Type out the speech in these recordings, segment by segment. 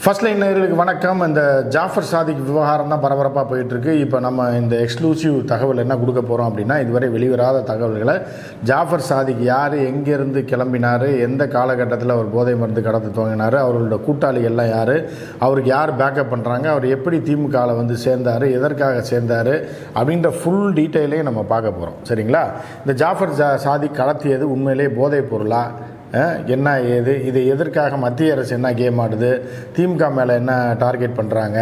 First line நேயர்களுக்கு வணக்கம். இந்த ஜாஃபர் சாதிக் விவகாரம் தான் பரபரப்பாக போயிட்டுருக்கு. இப்போ நம்ம இந்த எக்ஸ்க்ளூசிவ் தகவல் என்ன கொடுக்க போகிறோம் அப்படின்னா, இதுவரை வெளிவராத தகவல்களை ஜாஃபர் சாதிக் யார், எங்கேருந்து கிளம்பினார், எந்த காலகட்டத்தில் அவர் போதை மருந்து கடத்த துவங்கினார், அவர்களோட கூட்டாளிகள்லாம் யார், அவருக்கு யார் பேக்கப் பண்ணுறாங்க, அவர் எப்படி திமுகவில் வந்து சேர்ந்தார், எதற்காக சேர்ந்தார் அப்படின்ற ஃபுல் டீட்டெயிலையும் நம்ம பார்க்க போகிறோம். சரிங்களா? இந்த ஜாஃபர் சாதிக் கடத்தியது உண்மையிலே போதைப் பொருளா, என்ன ஏது, இது எதற்காக மத்திய அரசு என்ன கேம் ஆடுது, திமுக மேலே என்ன டார்கெட் பண்ணுறாங்க,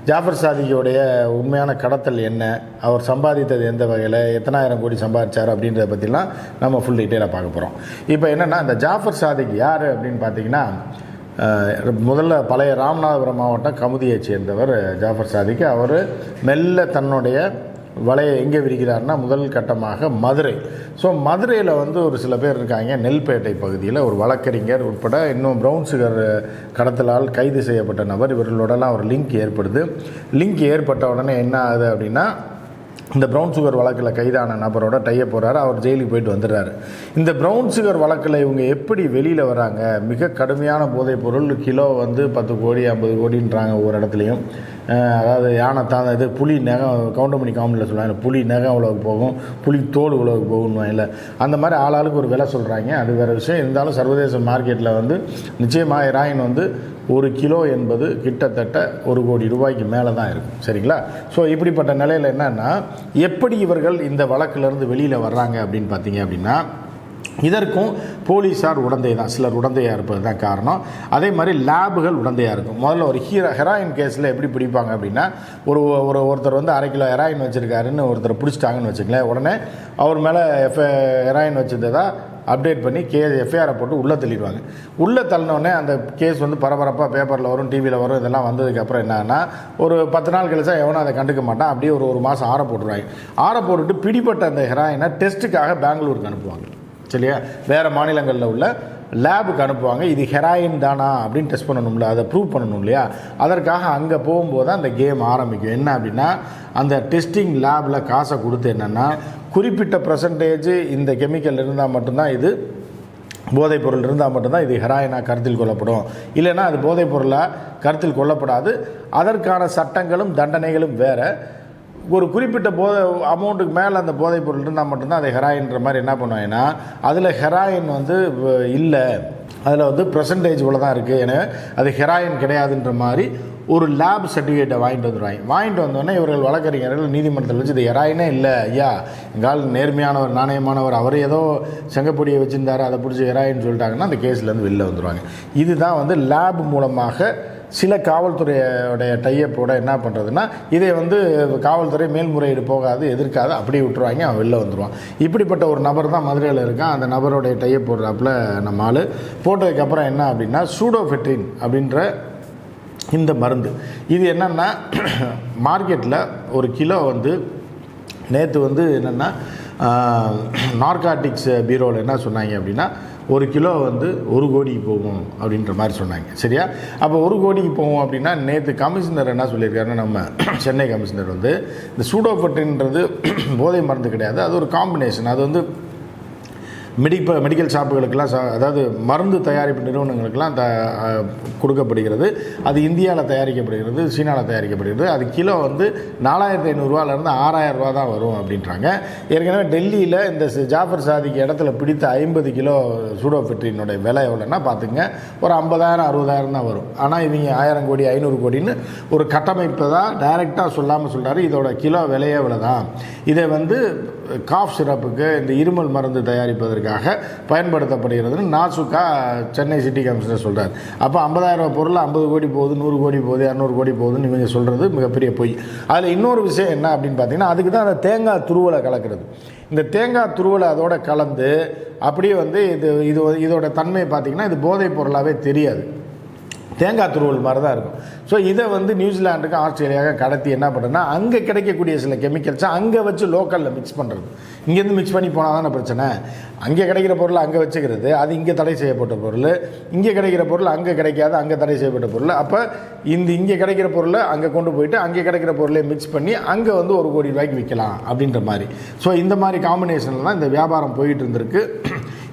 ஜாஃபர் சாதிக்குடைய உண்மையான கடத்தல் என்ன, அவர் சம்பாதித்தது எந்த வகையில், எத்தனாயிரம் கோடி சம்பாதிச்சார் அப்படின்றத பற்றிலாம் நம்ம ஃபுல் டீட்டெயிலாக பார்க்க போகிறோம். இப்போ என்னென்னா, இந்த ஜாஃபர் சாதிக் யார் அப்படின்னு பார்த்தீங்கன்னா, முதல்ல பழைய ராமநாதபுரம் மாவட்டம் கமுதியை சேர்ந்தவர் ஜாஃபர் சாதிக். அவர் மெல்ல தன்னுடைய வலையை எங்கே விரிக்கிறார்னா, முதல் கட்டமாக மதுரை. ஸோ மதுரையில் வந்து ஒரு சில பேர் இருக்காங்க. நெல்பேட்டை பகுதியில் ஒரு வழக்கறிஞர் உட்பட இன்னும் ப்ரௌன் சுகர் கடத்தலால் கைது செய்யப்பட்ட நபர், இவர்களோடலாம் ஒரு லிங்க் ஏற்படுது. லிங்க் ஏற்பட்ட உடனே என்ன ஆகுது அப்படின்னா, இந்த ப்ரௌன் சுகர் வழக்கில் கைதான நபரோட டைய போகிறாரு. அவர் ஜெயிலுக்கு போயிட்டு வந்துடுறாரு. இந்த ப்ரௌன் சுகர் வழக்கில் இவங்க எப்படி வெளியில் வராங்க, மிக கடுமையான போதைப் பொருள், கிலோ வந்து 10 கோடி 50 கோடின்றாங்க ஒவ்வொரு இடத்துலையும். அதாவது யானை தான் இது புலி நகம், கவுண்டமணி காமெடியில் சொல்லுவாங்க, புலி நகம் உழவுக்கு போகும், புலி தோல் உழவுக்கு போகணும். இல்லை, அந்த மாதிரி ஆளாளுக்கு ஒரு விலை சொல்கிறாங்க. அது வேறு விஷயம். இருந்தாலும் சர்வதேச மார்க்கெட்டில் வந்து நிச்சயமாக ஹெராயின் வந்து 1 கிலோ என்பது கிட்டத்தட்ட 1 கோடி ரூபாய்க்கு மேலே தான் இருக்கும். சரிங்களா? ஸோ இப்படிப்பட்ட நிலையில் என்னென்னா, எப்படி இவர்கள் இந்த வழக்கிலிருந்து வெளியில் வர்றாங்க அப்படின்னு பார்த்தீங்க அப்படின்னா, இதற்கும் போலீஸார் உடந்தை தான், சிலர் உடந்தையாக இருப்பது தான் காரணம். அதே மாதிரி லேபுகள் உடந்தையாக இருக்கும். முதல்ல ஒரு ஹெராயின் கேஸில் எப்படி பிடிப்பாங்க அப்படின்னா, ஒருத்தர் வந்து 1/2 கிலோ ஹெராயின் வச்சுருக்காருன்னு ஒருத்தர் பிடிச்சிட்டாங்கன்னு வச்சுக்கலேன், உடனே அவர் மேலே ஹெராயின் வச்சுருந்ததா அப்டேட் பண்ணி எஃப்ஐஆரை போட்டு உள்ளே தள்ளிடுவாங்க. உள்ளே தள்ளினோடனே அந்த கேஸ் வந்து பரபரப்பாக பேப்பரில் வரும், டிவியில் வரும். இதெல்லாம் வந்ததுக்கப்புறம் என்னன்னா, ஒரு 10 நாள் கழிச்சா எவனும் அதை கண்டுக்க மாட்டான். அப்படியே ஒரு மாதம் ஆற போட்டுருவாங்க. ஆற போட்டுட்டு பிடிப்பட்ட அந்த ஹெராயினை டெஸ்ட்டுக்காக பெங்களூருக்கு அனுப்புவாங்க. சரியா? வேறு மாநிலங்களில் உள்ள லேபுக்கு அனுப்புவாங்க. இது ஹெராயின் தானா அப்படின்னு டெஸ்ட் பண்ணணும்ல, அதை ப்ரூவ் பண்ணணும் இல்லையா? அதற்காக அங்கே போகும்போது அந்த கேம் ஆரம்பிக்கும். என்ன அப்படின்னா, அந்த டெஸ்டிங் லேபில் காசை கொடுத்து என்னென்னா, குறிப்பிட்ட பர்சன்டேஜ் இந்த கெமிக்கல் இருந்தால் மட்டும்தான், இது போதைப் பொருள் இருந்தால் மட்டும்தான் இது ஹெராயினாக கருத்தில் கொள்ளப்படும். இல்லைன்னா அது போதைப் பொருளாக கருத்தில் கொள்ளப்படாது. அதற்கான சட்டங்களும் தண்டனைகளும் வேறு. ஒரு குறிப்பிட்ட அமௌண்ட்டுக்கு மேலே அந்த போதைப் பொருள் இருந்தால் மட்டும்தான் அதை ஹெராயின்ற மாதிரி என்ன பண்ணுவாங்கன்னா, அதில் ஹெராயின் வந்து இல்லை, அதில் வந்து பர்சன்டேஜ் இவ்வளோ தான் இருக்குது, ஏன்னா அது ஹெராயின் கிடையாதுன்ற மாதிரி ஒரு லேப் சர்டிஃபிகேட்டை வாங்கிட்டு வந்துடுவாங்க. வாங்கிட்டு வந்தோடனே இவர்கள் வழக்கறிஞர்கள் நீதிமன்றத்தில் வச்சு, இது ஹெராயினே இல்லை ஐயா, எங்கால் நேர்மையானவர் நாணயமானவர், அவர் ஏதோ செங்கப்பொடியை வச்சுருந்தார், அதை பிடிச்சி ஹெராயின்னு சொல்லிட்டாங்கன்னா அந்த கேஸ்லேருந்து வெளில வந்துடுவாங்க. இதுதான் வந்து லேப் மூலமாக சில காவல்துறையோடைய டைப்போட என்ன பண்ணுறதுன்னா, இதை வந்து காவல்துறை மேல்முறையீடு போகாது, எதிர்க்காது, அப்படியே விட்டுருவாங்க, அவன் வெளில வந்துடுவான். இப்படிப்பட்ட ஒரு நபர் தான் மதுரையில் இருக்கான். அந்த நபருடைய டைப் போடுறாப்புல நம்ம ஆள் போட்டதுக்கப்புறம் என்ன அப்படின்னா, சூடோஃபெட்ரின் அப்படின்ற இந்த மருந்து, இது என்னென்னா மார்க்கெட்டில் 1 கிலோ வந்து நேற்று வந்து என்னென்னா, நார்காட்டிக்ஸ் பீரோவில் என்ன சொன்னாங்க அப்படின்னா, 1 கிலோ வந்து 1 கோடிக்கு போகும் அப்படின்ற மாதிரி சொன்னாங்க. சரியா? அப்போ 1 கோடிக்கு போகும் அப்படின்னா, நேற்று கமிஷனர் என்ன சொல்லியிருக்காருன்னா, நம்ம சென்னை கமிஷனர் வந்து, இந்த சூடோஃபெட்ரின்றது போதை மருந்து கிடையாது, அது ஒரு காம்பினேஷன். அது வந்து மெடிக்கல் ஷாப்புகளுக்கெல்லாம், அதாவது மருந்து தயாரிப்பு நிறுவனங்களுக்கெல்லாம் கொடுக்கப்படுகிறது. அது இந்தியாவில் தயாரிக்கப்படுகிறது, சீனாவில் தயாரிக்கப்படுகிறது. அது கிலோ வந்து 4500 6000 ரூபா தான் வரும் அப்படின்றாங்க. ஏற்கனவே டெல்லியில் இந்த ஜாஃபர் சாதிக்கு இடத்துல பிடித்த 50 கிலோ சூடோஃபெட்ரினுடைய விலை எவ்வளோன்னா பார்த்துங்க, ஒரு 50,000 60,000 தான் வரும். ஆனால் இவங்க 1000 கோடி 500 கோடின்னு ஒரு கட்டமைப்பை தான் டைரெக்டாக சொல்லாமல் சொல்கிறாரு. இதோட கிலோ விலையே இவ்வளோ தான். இதை வந்து காஃப் சிரப்புக்கு, இந்த இருமல் மருந்து தயாரிப்பதற்காக பயன்படுத்தப்படுகிறதுன்னு நாசுக்கா சென்னை சிட்டி கமிஷனர் சொல்கிறார். அப்போ 50,000 ரூபா பொருள் 50 கோடி போகுது, 100 கோடி போகுது, 200 கோடி போகுதுன்னு இவங்க சொல்கிறது மிகப்பெரிய பொய். அதில் இன்னொரு விஷயம் என்ன அப்படின்னு பார்த்தீங்கன்னா, அதுக்கு தான் அந்த தேங்காய் துருவலை கலக்கிறது. இந்த தேங்காய் துருவலை அதோட கலந்து அப்படியே வந்து இதோட தன்மையை பார்த்தீங்கன்னா, இது போதைப் பொருளாகவே தெரியாது, தேங்காய் துருவல் மாதிரி தான் இருக்கும். ஸோ இதை வந்து நியூசிலாண்டுக்கு ஆஸ்திரேலியாவுக்கு கடத்தி என்ன பண்ணுறதுன்னா, அங்கே கிடைக்கக்கூடிய சில கெமிக்கல்ஸை அங்கே வச்சு லோக்கலில் மிக்ஸ் பண்ணுறது. இங்கேருந்து மிக்ஸ் பண்ணி போனால் தானே பிரச்சனை. அங்கே கிடைக்கிற பொருள் அங்கே வச்சுக்கிறது, அது இங்கே தடை செய்யப்பட்ட பொருள். இங்கே கிடைக்கிற பொருள் அங்கே கிடைக்காது, அங்கே தடை செய்யப்பட்ட பொருள். அப்போ இங்கே கிடைக்கிற பொருளை அங்கே கொண்டு போயிட்டு அங்கே கிடைக்கிற பொருளை மிக்ஸ் பண்ணி அங்கே வந்து 1 கோடி ரூபாய்க்கு விற்கலாம் அப்படின்ற மாதிரி. ஸோ இந்த மாதிரி காம்பினேஷனில் தான் இந்த வியாபாரம் போயிட்டு இருந்திருக்கு.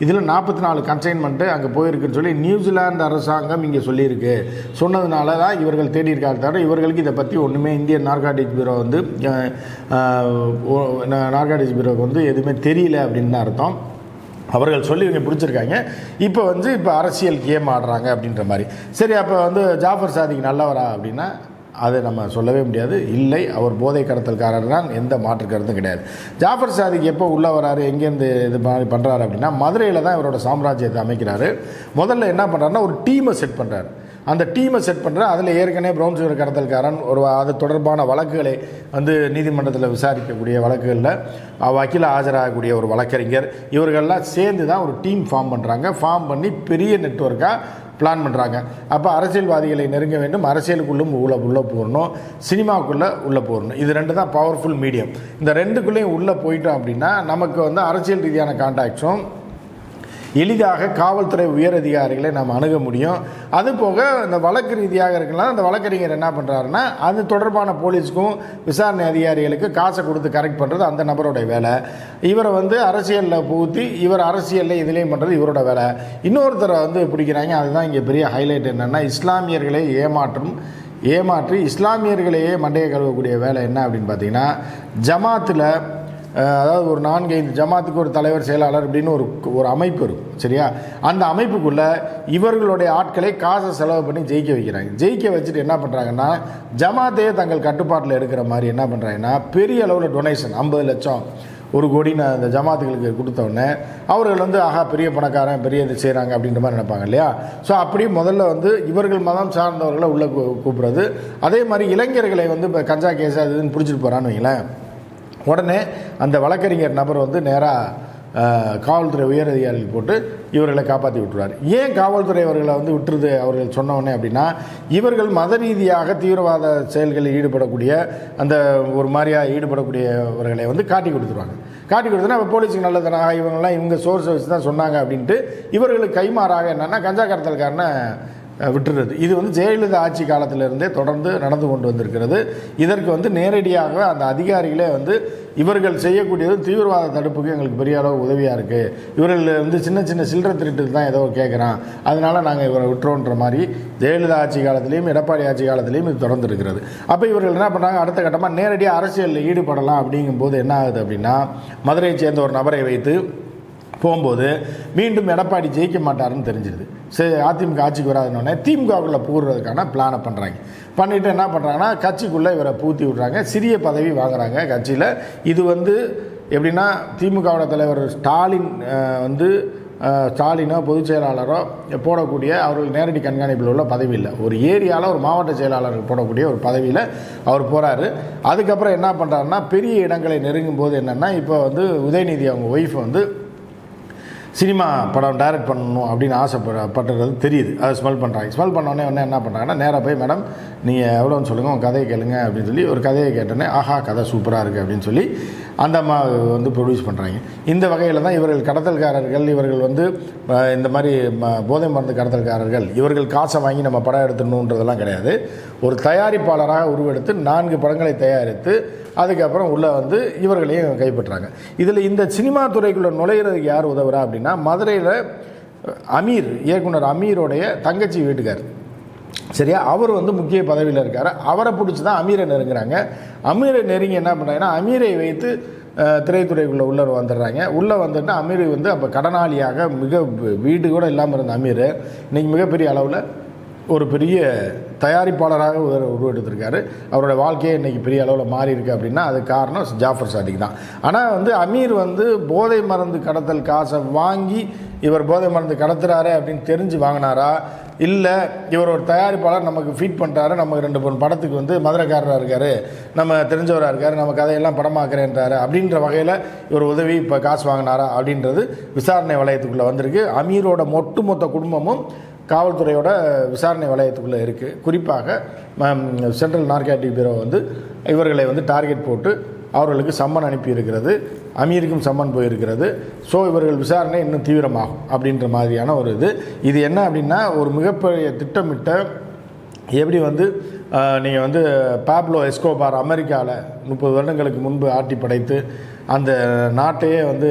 இதில் 44 கன்சைன்மெண்ட்டு அங்கே போயிருக்குன்னு சொல்லி நியூசிலாந்து அரசாங்கம் இங்கே சொல்லியிருக்கு. சொன்னதுனால தான் இவர்கள் தேடி இருக்காங்க. தவிர இவர்களுக்கு இதை பற்றி ஒன்றுமே இந்தியன் நார்காட்டிக்ஸ் பியூரோ வந்து நார்காட்டிக்ஸ் பியூரோவுக்கு வந்து எதுவுமே தெரியல அப்படின்னு தான் அர்த்தம். அவர்கள் சொல்லி இவங்க பிடிச்சிருக்காங்க. இப்போ அரசியல் கேம் ஆடுறாங்க அப்படின்ற மாதிரி. சரி, அப்போ வந்து ஜாஃபர் சாதிக் நல்லவரா அப்படின்னா அதை நம்ம சொல்லவே முடியாது. இல்லை, அவர் போதை கடத்தல்காரர் தான், எந்த மாற்று கருத்தும் கிடையாது. ஜாஃபர் சாதிக் எப்போ உள்ளே வராரு, எங்கேருந்து இது மாதிரி பண்ணுறாரு அப்படின்னா மதுரையில் தான் இவரோட சாம்ராஜ்யத்தை அமைக்கிறாரு. முதல்ல என்ன பண்ணுறாருன்னா ஒரு டீமை செட் பண்ணுறாரு. அந்த டீமை செட் பண்ணுற அதில் ஏற்கனவே ப்ரௌன் சுகர் கடத்தல்காரன் அது தொடர்பான வழக்குகளை வந்து நீதிமன்றத்தில் விசாரிக்கக்கூடிய வழக்குகளில் வக்கீல ஆஜராகக்கூடிய ஒரு வழக்கறிஞர், இவர்கள்லாம் சேர்ந்து தான் ஒரு டீம் ஃபார்ம் பண்ணுறாங்க. ஃபார்ம் பண்ணி பெரிய நெட்வொர்க்காக பிளான் பண்ணுறாங்க. அப்போ அரசியல்வாதிகளை நெருங்க வேண்டும், அரசியலுக்குள்ளும் உள்ளே போகணும், சினிமாவுக்குள்ளே உள்ளே போகணும். இது ரெண்டு தான் பவர்ஃபுல் மீடியம். இந்த ரெண்டுக்குள்ளேயும் உள்ளே போயிட்டோம் அப்படின்னா நமக்கு வந்து அரசியல் ரீதியான கான்டாக்ட்ஸும் எளிதாக காவல்துறை உயர் அதிகாரிகளை நாம் அணுக முடியும். அதுபோக இந்த வழக்கு ரீதியாக இருக்கலாம். அந்த வழக்கறிஞர் என்ன பண்ணுறாருன்னா அது தொடர்பான போலீஸுக்கும் விசாரணை அதிகாரிகளுக்கு காசை கொடுத்து கரெக்ட் பண்ணுறது அந்த நபரோட வேலை. இவரை வந்து அரசியலில் புகுத்தி இவர் அரசியலில் இதுலேயும் பண்ணுறது இவரோட வேலை. இன்னொருத்தரை வந்து பிடிக்கிறாங்க. அதுதான் இங்கே பெரிய ஹைலைட். என்னென்னா இஸ்லாமியர்களை ஏமாற்றி இஸ்லாமியர்களையே மண்டையை கழுவக்கூடிய வேலை என்ன அப்படின்னு பார்த்தீங்கன்னா, ஜமாத்தில் அதாவது ஒரு 4-5 ஜமாத்துக்கு ஒரு தலைவர் செயலாளர் அப்படின்னு ஒரு அமைப்பு இருக்கும். சரியா? அந்த அமைப்புக்குள்ளே இவர்களுடைய ஆட்களை காசை செலவு பண்ணி ஜெயிக்க வைக்கிறாங்க. ஜெயிக்க வச்சுட்டு என்ன பண்ணுறாங்கன்னா ஜமாத்தையே தங்கள் கட்டுப்பாட்டில் எடுக்கிற மாதிரி என்ன பண்ணுறாங்கன்னா பெரிய அளவில் டொனேஷன் 50 லட்சம் 1 கோடின்னு அந்த ஜமாத்துகளுக்கு கொடுத்தோடனே அவர்கள் வந்து பெரிய பணக்காரன் பெரிய இது செய்கிறாங்க அப்படின்ற மாதிரி நினைப்பாங்க இல்லையா? ஸோ அப்படி முதல்ல வந்து இவர்கள் மதம் சார்ந்தவர்களை உள்ளே கூப்பிட்றது. அதே மாதிரி இளைஞர்களை வந்து இப்போ கஞ்சா கேஸ் அது இதுன்னு பிடிச்சிட்டு போகிறான்னு வைங்களேன், உடனே அந்த வழக்கறிஞர் நபர் வந்து நேராக காவல்துறை உயர் அதிகாரிகள் போட்டு இவர்களை காப்பாற்றி விட்டுருவார். ஏன் காவல்துறை அவர்களை வந்து விட்டுருது அவர்கள் சொன்னவொடனே அப்படின்னா, இவர்கள் மத ரீதியாக தீவிரவாத செயல்களில் ஈடுபடக்கூடிய அந்த ஒரு மாதிரியாக ஈடுபடக்கூடியவர்களை வந்து காட்டி கொடுத்துருவாங்க. காட்டி கொடுத்தோன்னா அப்போ போலீஸுக்கு நல்லதுனாக இவங்க சோர்ஸை வச்சு தான் சொன்னாங்க அப்படின்ட்டு இவர்களுக்கு கைமாறாக என்னென்னா கஞ்சா கடத்தல்காரனை விட்டுறது. இது வந்து ஜெயலலிதா ஆட்சி காலத்திலிருந்தே தொடர்ந்து நடந்து கொண்டு வந்திருக்கிறது. இதற்கு வந்து நேரடியாக அந்த அதிகாரிகளே வந்து இவர்கள் செய்யக்கூடியது தீவிரவாத தடுப்புக்கு எங்களுக்கு பெரிய அளவு உதவியாக இருக்குது, இவர்கள் வந்து சின்ன சின்ன சில்லறை திருட்டுக்கு தான் ஏதோ கேட்குறான், அதனால் நாங்கள் இவரை விட்டுறோன்ற மாதிரி ஜெயலலிதா ஆட்சி காலத்திலையும் எடப்பாடி ஆட்சி காலத்திலையும் இது தொடர்ந்து இருக்கிறது. அப்போ இவர்கள் என்ன பண்ணுறாங்க, அடுத்த கட்டமாக நேரடியாக அரசியலில் ஈடுபடலாம் அப்படிங்கும்போது என்ன ஆகுது அப்படின்னா, மதுரையை சேர்ந்த ஒரு நபரை வைத்து போகும்போது மீண்டும் எடப்பாடி ஜெயிக்க மாட்டாருன்னு தெரிஞ்சிடுது. சரி, அதிமுக ஆட்சிக்கு வராதுன்னொடனே திமுகவுக்குள்ளே பூர்றதுக்கான பிளானை பண்ணுறாங்க. பண்ணிவிட்டு என்ன பண்ணுறாங்கன்னா கட்சிக்குள்ளே இவரை பூத்தி விட்றாங்க, சிறிய பதவி வாங்குறாங்க கட்சியில். இது வந்து எப்படின்னா, திமுகவோட தலைவர் ஸ்டாலின் வந்து ஸ்டாலினோ பொதுச் செயலாளரோ போடக்கூடிய அவர்கள் நேரடி கண்காணிப்பில் உள்ள பதவி இல்லை. ஒரு ஏரியாவில் ஒரு மாவட்ட செயலாளர் போடக்கூடிய ஒரு பதவியில் அவர் போகிறாரு. அதுக்கப்புறம் என்ன பண்ணுறாருன்னா, பெரிய இடங்களை நெருங்கும் போது என்னென்னா, இப்போ வந்து உதயநிதி அவங்க ஒய்ஃபை வந்து சினிமா படம் டைரக்ட் பண்ணணும் அப்படின்னு ஆசைப்பட்டுறது தெரியுது. அதை ஸ்மெல் பண்ணுறாங்க. ஸ்மெல் பண்ணோடனே என்ன பண்ணுறாங்கன்னா, நேராக போய் மேடம் நீங்கள் எவ்வளோன்னு சொல்லுங்கள், உங்கள் கதையை கேளுங்க அப்படின்னு சொல்லி ஒரு கதையை கேட்டோன்னே கதை சூப்பராக இருக்குது அப்படின்னு சொல்லி அந்த அம்மா வந்து ப்ரொடியூஸ் பண்ணுறாங்க. இந்த வகையில் தான் இவர்கள் கடத்தல்காரர்கள், இவர்கள் வந்து இந்த மாதிரி போதை மருந்து கடத்தல்காரர்கள், இவர்கள் காசை வாங்கி நம்ம படம் எடுத்துடணுன்றதெல்லாம் கிடையாது. ஒரு தயாரிப்பாளராக உருவெடுத்து 4 படங்களை தயாரித்து அதுக்கப்புறம் உள்ளே வந்து இவர்களையும் கைப்பற்றாங்க. இதில் இந்த சினிமா துறைக்குள்ளே நுழையிறதுக்கு யார் உதவுறா அப்படின்னா, மதுரையில் இயக்குனர் அமீரோடைய தங்கச்சி வீட்டுக்கார். சரியா? அவர் வந்து முக்கிய பதவியில் இருக்கார். அவரை பிடிச்சி தான் அமீரை நெருங்குறாங்க. அமீரை நெருங்கி என்ன பண்ணுறாங்கன்னா, அமீரை வைத்து திரைத்துறைக்குள்ளே உள்ளே வந்துடுறாங்க. உள்ளே வந்துட்டு அமீர் வந்து அப்போ கடனாளியாக வீடு கூட இல்லாமல் இருந்த அமீர் இன்றைக்கி மிகப்பெரிய அளவில் ஒரு பெரிய தயாரிப்பாளராக உருவெடுத்திருக்காரு. அவரோட வாழ்க்கையே இன்றைக்கி பெரிய அளவில் மாறி இருக்குது அப்படின்னா அது காரணம் ஜாஃபர் சாதிக் தான். ஆனால் வந்து அமீர் வந்து போதை மருந்து கடத்தல் காசை வாங்கி இவர் போதை மருந்து கடத்துறாரு அப்படின்னு தெரிஞ்சு வாங்கினாரா, இல்லை இவர் ஒரு தயாரிப்பாளர் நமக்கு ஃபீட் பண்ணுறாரு, நமக்கு 2 படத்துக்கு வந்து மதுரைக்காரராக இருக்கார், நம்ம தெரிஞ்சவராக இருக்கார், நம்ம கதையெல்லாம் படமாக்குறேன்றாரு அப்படின்ற வகையில் இவர் உதவி இப்போ காசு வாங்கினாரா அப்படின்றது விசாரணை வளையத்துக்குள்ளே வந்திருக்கு. அமீரோட ஒட்டுமொத்த குடும்பமும் காவல்துறையோட விசாரணை வளையத்துக்குள்ளே இருக்குது. குறிப்பாக சென்ட்ரல் நார்காட்டிக் பியூரோ வந்து இவர்களை வந்து டார்கெட் போட்டு அவர்களுக்கு சம்மன் அனுப்பியிருக்கிறது, அமீருக்கும் சம்மன் போயிருக்கிறது. ஸோ இவர்கள் விசாரணை இன்னும் தீவிரமாகும் அப்படின்ற மாதிரியான ஒரு இது என்ன அப்படின்னா, ஒரு மிகப்பெரிய திட்டமிட்ட எப்படி வந்து நீங்கள் வந்து பாப்லோ எஸ்கோபார் அமெரிக்காவில் 30 வருடங்களுக்கு முன்பு ஆட்டி படைத்து அந்த நாட்டையே வந்து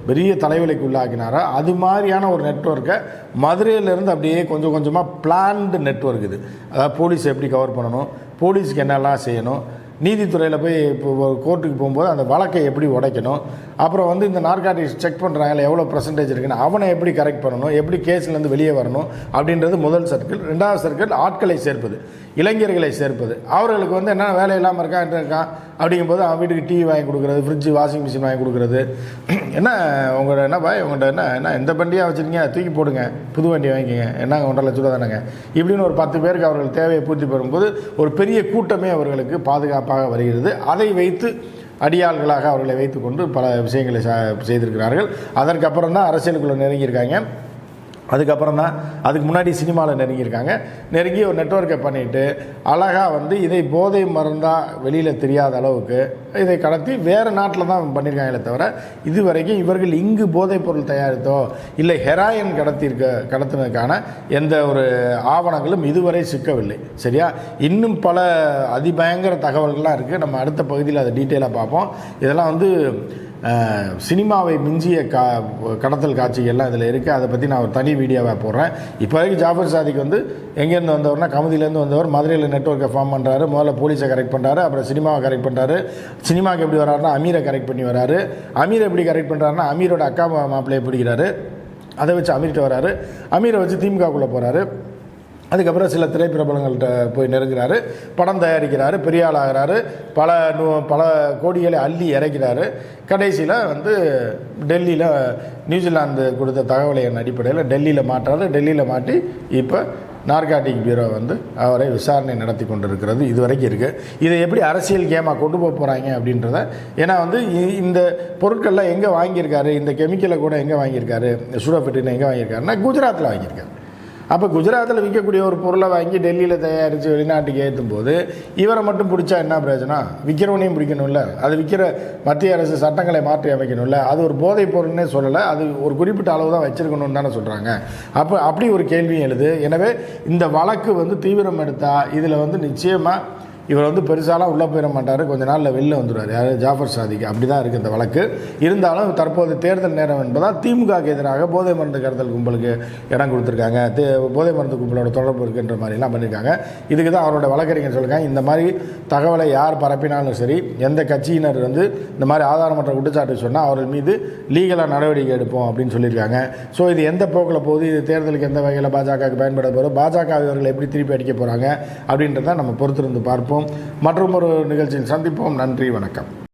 பெரிய தலைவலிக்கு உள்ளாக்கினாரோ அது மாதிரியான ஒரு நெட்வொர்க்கை மதுரையிலேருந்து அப்படியே கொஞ்சம் கொஞ்சமாக பிளான்டு நெட்வொர்க் இது. அதாவது போலீஸ் எப்படி கவர் பண்ணணும், போலீஸுக்கு என்னெல்லாம் செய்யணும், நீதித்துறையில் போய் இப்போ கோர்ட்டுக்கு போகும்போது அந்த வழக்கை எப்படி உடைக்கணும், அப்புறம் வந்து இந்த நார்காட்டிக்ஸ் செக் பண்ணுறாங்கல்ல எவ்வளோ பர்சன்டேஜ் இருக்குன்னு அவனை எப்படி கரெக்ட் பண்ணணும், எப்படி கேஸ்லேருந்து வெளியே வரணும் அப்படின்றது முதல் சர்க்கிள். ரெண்டாவது சர்க்கிள் ஆட்களை சேர்ப்பது, இளைஞர்களை சேர்ப்பது. அவர்களுக்கு வந்து என்ன வேலை இல்லாமல் இருக்கான் அப்படிங்கும்போது அவன் வீட்டுக்கு டிவி வாங்கி கொடுக்குறது, ஃப்ரிட்ஜு, வாஷிங் மிஷின் வாங்கி கொடுக்குறது. என்ன உங்களோட என்ன பாய் உங்கள்கிட்ட என்ன எந்த வண்டியாக வச்சுருக்கீங்க, தூக்கி போடுங்க, புது வண்டி வாங்கிக்கிங்க, என்னங்க 1.5 லட்ச ரூபா தானேங்க, இப்படின்னு ஒரு 10 பேருக்கு அவர்கள் தேவையை பூர்த்தி பெறும்போது ஒரு பெரிய கூட்டமே அவர்களுக்கு பாதுகாப்பாக வருகிறது. அதை வைத்து அடியாள்களாக அவர்களை வைத்துக்கொண்டு பல விஷயங்களை செய்திருக்கிறார்கள். அதற்கப்புறம் தான் அரசியலுக்குள்ளே நெருங்கியிருக்காங்க. அதுக்கப்புறம் தான் அதுக்கு முன்னாடி சினிமாவில் நெருங்கி ஒரு நெட்வொர்க்கை பண்ணிவிட்டு அழகாக வந்து இதை போதை மருந்தாக வெளியில் தெரியாத அளவுக்கு இதை கடத்தி வேறு நாட்டில் தான் பண்ணியிருக்காங்களே தவிர இதுவரைக்கும் இவர்கள் இங்கு போதைப் பொருள் தயாரித்தோ இல்லை ஹெராயின் கடத்தினதுக்கான எந்த ஒரு ஆவணங்களும் இதுவரை சிக்கவில்லை. சரியா? இன்னும் பல அதிபயங்கர தகவல்கள்லாம் இருக்குது. நம்ம அடுத்த பகுதியில் அதை டீட்டெயிலாக பார்ப்போம். இதெல்லாம் வந்து சினிமாவை மிஞ்சிய கடத்தல் காட்சிகள்லாம் இதில் இருக்குது. அதை பற்றி நான் ஒரு தனி வீடியோவாக போடுறேன். இப்போ வரைக்கும் ஜாஃபர் சாதிக் வந்து எங்கேருந்து வந்தவர்னா கமுதியிலேருந்து வந்தவர். மதுரையில் நெட்வொர்க்கை ஃபார்ம் பண்ணுறாரு. முதல்ல போலீஸை கரெக்ட் பண்ணுறாரு, அப்புறம் சினிமாவை கரெக்ட் பண்ணுறாரு. சினிமாவுக்கு எப்படி வர்றாருன்னா அமீரை கரெக்ட் பண்ணி வராரு. அமீரை எப்படி கரெக்ட் பண்ணுறாருன்னா அமீரோட அக்கா மாப்பிள்ளையை பிடிக்கிறாரு. அதை வச்சு அமீர்கிட்ட வராரு. அமீரை வச்சு திமுகக்குள்ளே போகிறாரு. அதுக்கப்புறம் சில திரைப்பிரபலங்கள்கிட்ட போய் நெருங்குறாரு, படம் தயாரிக்கிறாரு, பெரிய ஆள் ஆகிறாரு, பல கோடிகளை அள்ளி இறக்கிறாரு. கடைசியில் வந்து டெல்லியில் நியூசிலாந்து கொடுத்த தகவலின் அடிப்படையில் டெல்லியில் மாட்டுறாரு. டெல்லியில் மாட்டி இப்போ நார்காட்டிக் பியூரோ வந்து அவரை விசாரணை நடத்தி கொண்டிருக்கிறது. இது வரைக்கும் இருக்குது. இதை எப்படி அரசியல் கேமாக கொண்டு போக போகிறாங்க அப்படின்றத. ஏன்னா வந்து இந்த பொருட்கள்லாம் எங்கே வாங்கியிருக்காரு, இந்த கெமிக்கலை கூட எங்கே வாங்கியிருக்காரு, சூடோஃபிட்டினை எங்கே வாங்கியிருக்காருன்னா குஜராத்தில் வாங்கியிருக்காரு. அப்போ குஜராத்தில் விற்கக்கூடிய ஒரு பொருளை வாங்கி டெல்லியில் தயாரித்து வெளிநாட்டுக்கு ஏற்றும் போது இவரை மட்டும் பிடிச்சா என்ன பிரயோஜனம்? விற்கிறவனையும் பிடிக்கணும்ல. அது விற்கிற மத்திய அரசு சட்டங்களை மாற்றி அமைக்கணும்ல. அது ஒரு போதைப் பொருள்னே சொல்லலை, அது ஒரு குறிப்பிட்ட அளவு தான் வச்சுருக்கணும்னு தானே சொல்கிறாங்க. அப்போ அப்படி ஒரு கேள்வியும் எழுது. எனவே இந்த வழக்கு வந்து தீவிரம் எடுத்தால் இதில் வந்து நிச்சயமாக இவர் வந்து பெருசாலாம் உள்ளே போயிட மாட்டார். கொஞ்ச நாளில் வெளில வந்துடுவார். யார்? ஜாஃபர் சாதிக். அப்படி தான் இருக்குது இந்த வழக்கு. இருந்தாலும் தற்போது தேர்தல் நேரம் என்பதால் திமுகவுக்கு எதிராக போதை மருந்து கடத்தல் கும்பலுக்கு இடம் கொடுத்துருக்காங்க. போதை மருந்து கும்பலோட தொடர்பு இருக்குன்ற மாதிரிலாம் பண்ணியிருக்காங்க. இதுக்கு தான் அவரோட வழக்கறிஞர் சொல்லியிருக்காங்க, இந்த மாதிரி தகவலை யார் பரப்பினாலும் சரி, எந்த கட்சியினர் வந்து இந்த மாதிரி ஆதாரமற்ற குற்றச்சாட்டு சொன்னால் அவர்கள் மீது லீகலாக நடவடிக்கை எடுப்போம் அப்படின்னு சொல்லியிருக்காங்க. ஸோ இது எந்த போக்கில் போகுது, இது தேர்தலுக்கு எந்த வகையில் பாஜகவுக்கு பயன்பட போகிறோம், பாஜக இவர்களை எப்படி திருப்பி அடிக்க போகிறாங்க அப்படின்றத நம்ம பொறுத்திருந்து பார்ப்போம். மற்றும் ஒரு நிகழ்ச்சியில் சந்திப்போம். நன்றி, வணக்கம்.